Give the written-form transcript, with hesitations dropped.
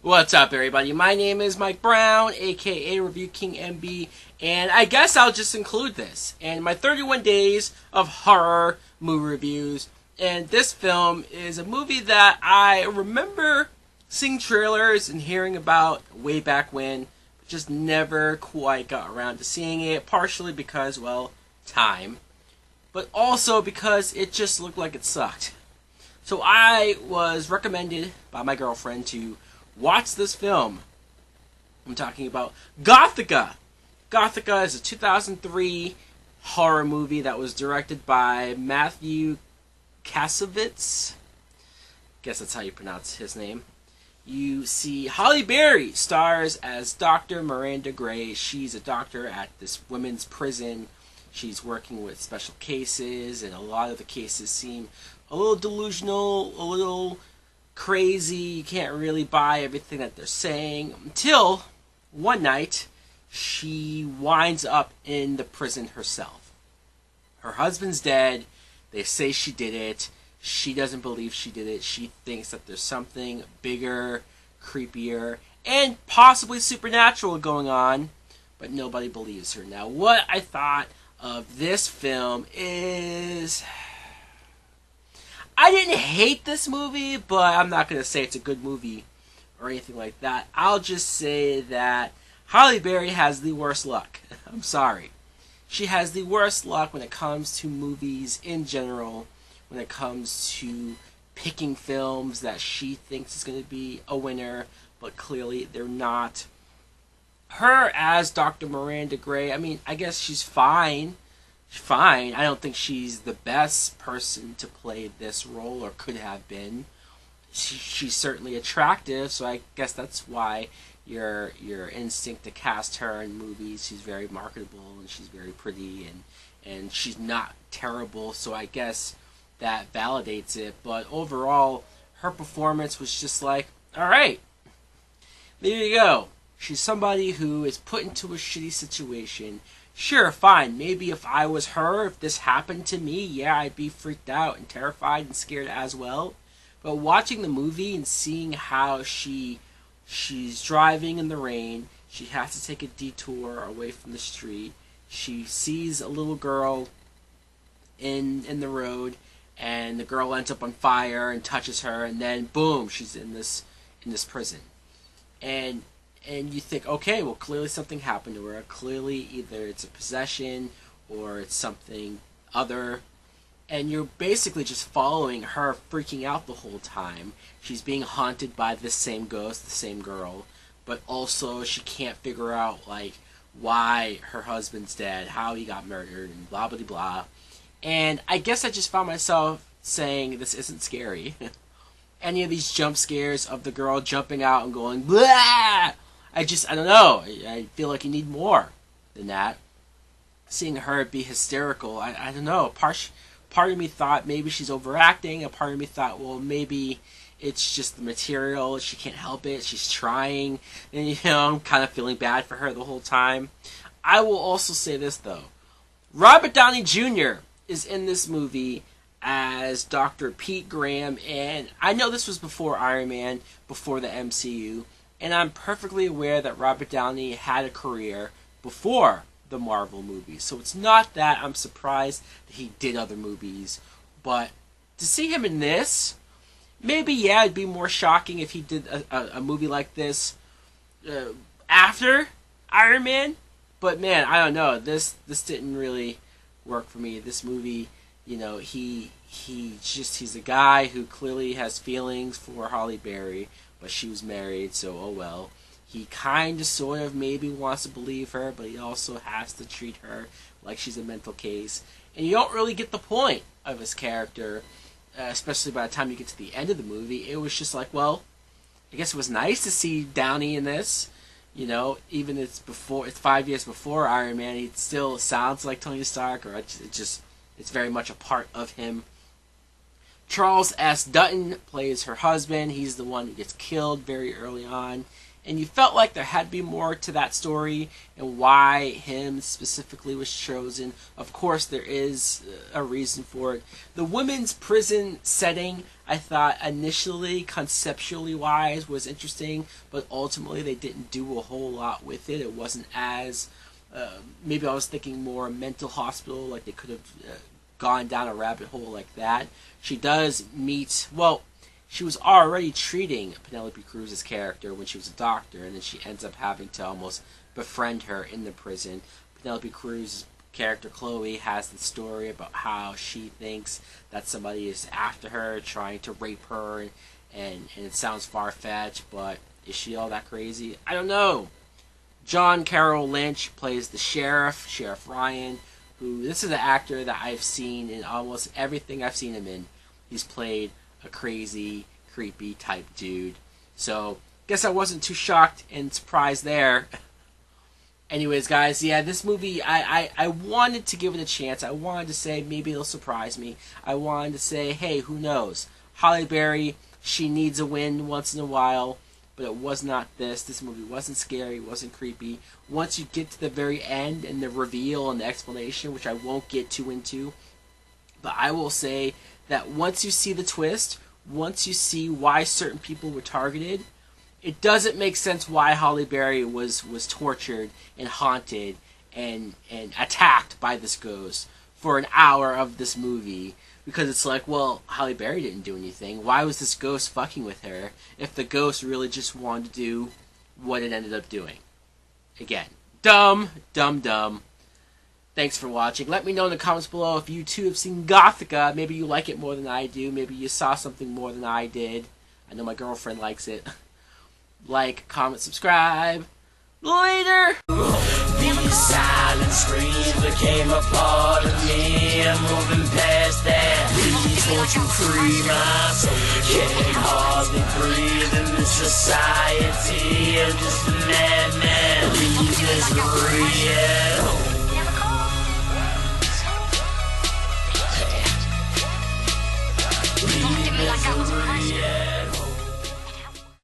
What's up, everybody? My name is Mike Brown, aka Review King MB, and I guess I'll just include this in my 31 days of horror movie reviews. And this film is a movie that I remember seeing trailers and hearing about way back when, but just never quite got around to seeing it, partially because, well, time, but also because it just looked like it sucked. So I was recommended by my girlfriend to watch this film. I'm talking about Gothika. Gothika is a 2003 horror movie that was directed by Matthew Kasovitz. Guess that's how you pronounce his name. You see Halle Berry stars as Dr. Miranda Gray. She's a doctor at this women's prison. She's working with special cases, and a lot of the cases seem a little delusional, a little crazy. You can't really buy everything that they're saying until one night she winds up in the prison herself. Her husband's dead. They say she did it. She doesn't believe she did it. She thinks that there's something bigger, creepier, and possibly supernatural going on, but nobody believes her. Now, what I thought of this film is, I didn't hate this movie, but I'm not going to say it's a good movie or anything like that. I'll just say that Halle Berry has the worst luck. I'm sorry. She has the worst luck when it comes to movies in general, when it comes to picking films that she thinks is going to be a winner, but clearly they're not. Her as Dr. Miranda Gray, I mean, I guess she's fine. I don't think she's the best person to play this role, or could have been. She's certainly attractive, so I guess that's why your instinct to cast her in movies. She's very marketable, and she's very pretty, and she's not terrible, so I guess that validates it. But overall, her performance was just like, alright, there you go. She's somebody who is put into a shitty situation. Sure, fine, maybe if I was her, if this happened to me, yeah, I'd be freaked out and terrified and scared as well. But watching the movie and seeing how she's driving in the rain, she has to take a detour away from the street. She sees a little girl in the road, and the girl ends up on fire and touches her, and then boom, she's in this prison. And you think, okay, well, clearly something happened to her. Clearly, either it's a possession or it's something other. And you're basically just following her freaking out the whole time. She's being haunted by this same ghost, the same girl. But also, she can't figure out, like, why her husband's dead, how he got murdered, and blah, blah, blah. And I guess I just found myself saying, this isn't scary. Any of these jump scares of the girl jumping out and going, blah! I don't know. I feel like you need more than that. Seeing her be hysterical, I don't know. Part of me thought maybe she's overacting. A part of me thought, well, maybe it's just the material. She can't help it. She's trying. And, I'm kind of feeling bad for her the whole time. I will also say this, though. Robert Downey Jr. is in this movie as Dr. Pete Graham. And I know this was before Iron Man, before the MCU. And I'm perfectly aware that Robert Downey had a career before the Marvel movies. So it's not that I'm surprised that he did other movies. But to see him in this, maybe, yeah, it'd be more shocking if he did a movie like this after Iron Man. But man, I don't know. This didn't really work for me. This movie, he's a guy who clearly has feelings for Halle Berry, but she was married, so oh well. He kind of, sort of, maybe wants to believe her, but he also has to treat her like she's a mental case. And you don't really get the point of his character, especially by the time you get to the end of the movie. It was just like, well, I guess it was nice to see Downey in this. Even it's 5 years before Iron Man, he still sounds like Tony Stark, or it's very much a part of him. Charles S. Dutton plays her husband. He's the one who gets killed very early on. And you felt like there had to be more to that story and why him specifically was chosen. Of course, there is a reason for it. The women's prison setting, I thought initially, conceptually wise, was interesting, but ultimately they didn't do a whole lot with it. It wasn't as maybe I was thinking more mental hospital, like they could have gone down a rabbit hole like that. She does meet, well, she was already treating Penelope Cruz's character when she was a doctor, and then she ends up having to almost befriend her in the prison. Penelope Cruz's character Chloe has the story about how she thinks that somebody is after her, trying to rape her, and it sounds far-fetched, but is she all that crazy? I don't know. John Carroll Lynch plays the sheriff, Sheriff Ryan, who, this is an actor that I've seen in almost everything I've seen him in. He's played a crazy, creepy type dude. So, guess I wasn't too shocked and surprised there. Anyways, guys, yeah, this movie, I wanted to give it a chance. I wanted to say maybe it'll surprise me. I wanted to say, hey, who knows? Halle Berry, she needs a win once in a while. But it was not this. This movie wasn't scary, wasn't creepy. Once you get to the very end and the reveal and the explanation, which I won't get too into, but I will say that once you see the twist, once you see why certain people were targeted, it doesn't make sense why Halle Berry was tortured and haunted and attacked by this ghost for an hour of this movie. Because it's like, well, Halle Berry didn't do anything. Why was this ghost fucking with her if the ghost really just wanted to do what it ended up doing? Again, dumb. Thanks for watching. Let me know in the comments below if you too have seen Gothika. Maybe you like it more than I do. Maybe you saw something more than I did. I know my girlfriend likes it. Like, comment, subscribe. Later! These silent screams became a part of me. I'm moving past that. Please won't you free my soul? Can't hardly breathe in this society. I'm just a madman. Leave this real.